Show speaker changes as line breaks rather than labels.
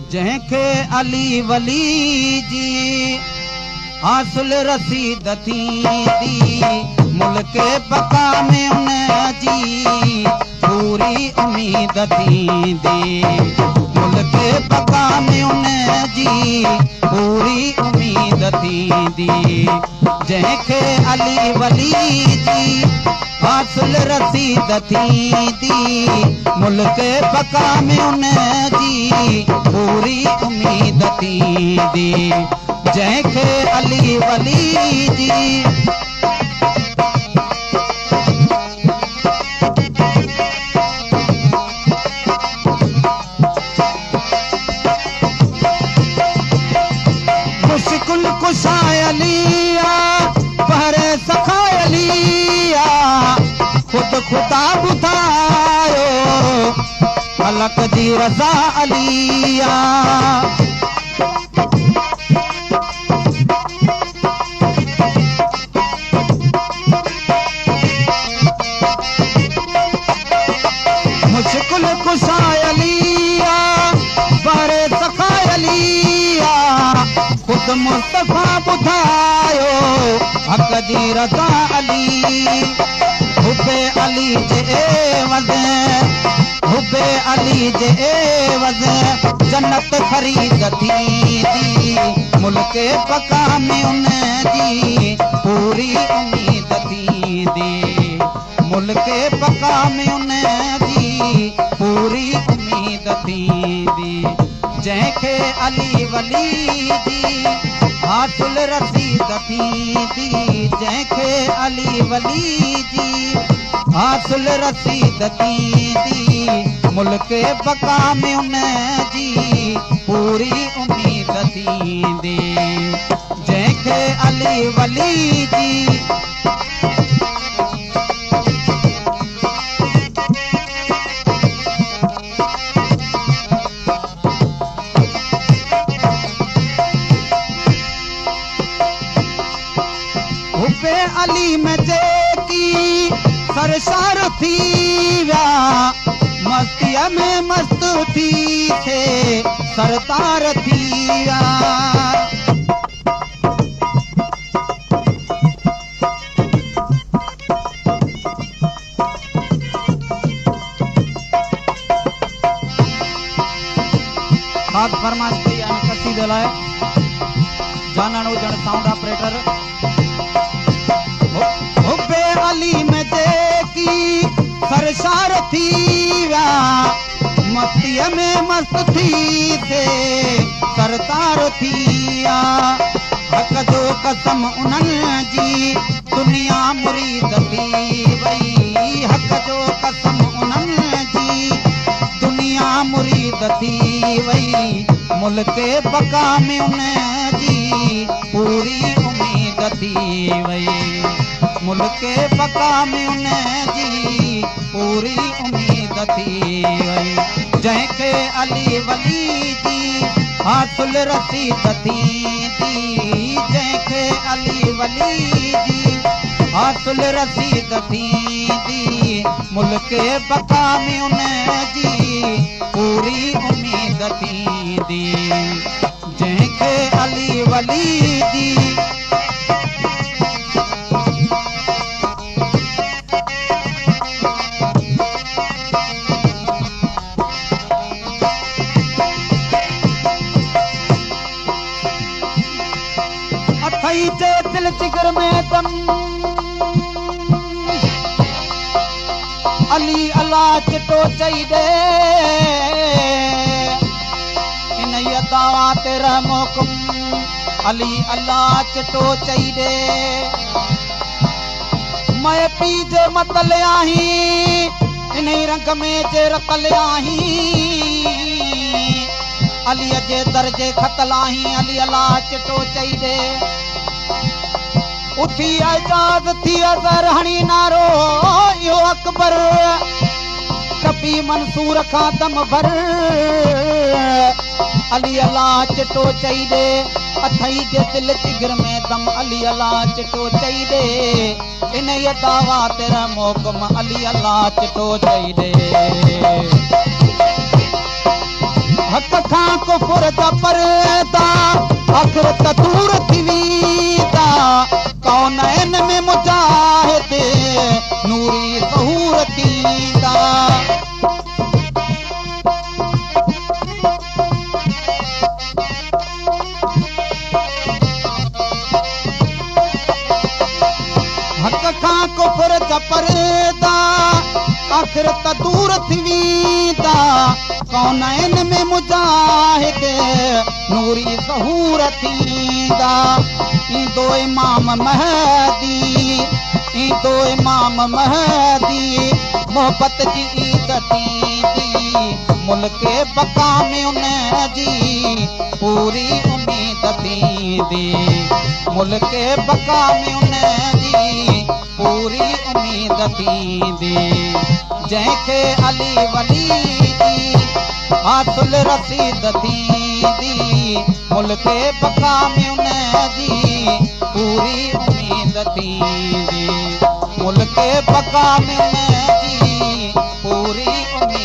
जंहिंखे अली वली जी हासिल रसीद थींदी, मुल्क बका में उन जी पूरी उम्मीद थींदी, मुल्क बका में उन जी पूरी उम्मीद थींदी। जंहिंखे अली वली जी हासिल रसीद थींदी, मुल्क बका में उन जी पूरी उम्मीद थींदी। जंहिंखे अली वली जी मुश्किल कुशायलिया पर सखायलिया खुद खुदा बुधायो फलक जी रज़ा अलिया। मुश्किल कुशायलिया पर सखायलिया खुद मुस्तफा बुधायो हक जी रज़ा अली। हुबे अली जे एवज़, हुबे अली जे एवज़ जन्नत ख़रीद थींदी, मुल्क बका में उन जी पूरी उम्मीद थींदी, मुल्क बका में उन जी पूरी उम्मीद थींदी। जंहिंखे अली वली जी हासिल रसीद थींदी, जंहिंखे अली वली जी हासिल रसीद थींदी, मुल्क बका में उन जी पूरी उम्मीद थींदी। जंहिंखे अली वली जी हुबे अली में जेकी सरशार थी विया, मस्तीअ में मस्त थी थे सरतार थी विया। ख़ास फरमाइश कई आहे क़सीदे लाइ जानण हुजण साउंड ऑपरेटर। हुबे अली में जेकी सरशार थी विया, मस्तीअ में मस्त थी थे सरतार थी विया। हक़ जो कसम उन्हनि जी दुनिया मुरीद थी वई, हक़ जो कसम उन्हनि जी दुनिया मुरीद थी वई, मुल्क बका में उन जी पूरी उम्मीद थी वई, मुल्क बका में उन जी पूरी उम्मीद थी वई। जंहिंखे अली वली जी हासिल रसीद थींदी, जंहिंखे अली वली जी हासिल रसीद थींदी, मुल्क बका में उन जी पूरी उम्मीद थींदी। जंहिंखे अली वली जी अथई जे दिल जिगर में दम अली अल्लाह चिटो चई दे, इन दावा तेरा मोकुम अली अल्लाह चिटो चई दे। मैं पी जे मतल आहीं इन रंग में जे रतल आहीं, अली जे दर्जे खतल आहीं अली अल्लाह चिटो चई दे। उथी एजाज़ थी अज़र हणी नारो यो अकबर, कपी मंसूर खां दम भर अली अल्लाह चिटो चई दे। अथई जे दिल जिगर में दम अली अल्लाह चिटो चई दे, इन दावा तेरा मोकम अली अल्लाह चिटो चई दे। हक़ खां कुफर जा पर्दा आख़िरत दूर थी वेंदा कौनैन में मुजाहिद नूरी ज़हूर थींदा हक़ खां कुफर जा पर्दा आख़िरत दूर थी वेंदा कौनैन में मुजाहिद नूरी ज़हूर थींदा ईंदो इमाम महदी मोहब्बत जी ईद थींदी मुल्क बका में उन जी पूरी उम्मीद थींदी मुल्क बका में उन जी पूरी उम्मीद थींदी जंहिंखे अली वली जी हासिल रसीद थींदी मुल्क बका में उन जी पूरी उम्मीद थींदी मुल्क बका में उन जी पूरी उम्मीद